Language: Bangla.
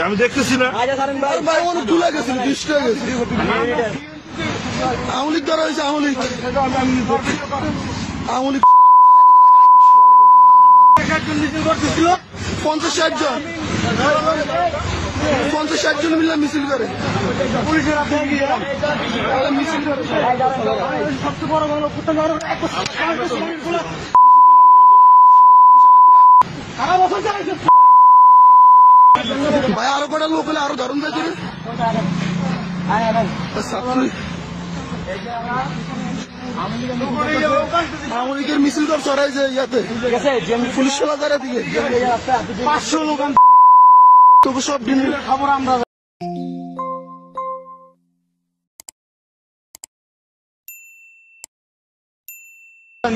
আমি দেখতেছি না অনেক তুলে গেছিল 20 টাকা গেছে আওয়ামী লীগ ধরা হয়েছে আওয়ামী লীগ 50-60 জন 50-60 জন মিলে মিছিল করে মিছিল করে সবচেয়ে বড় ভাই আরো কটা লোক হলে আরো ধরুন যাচ্ছে আওয়ামী লীগের মিছিল কর চড়াই যায় ইয়াতে পুলিশ চলা যারা দিকে 500 লোক তবু সব দিনের খবর আমরা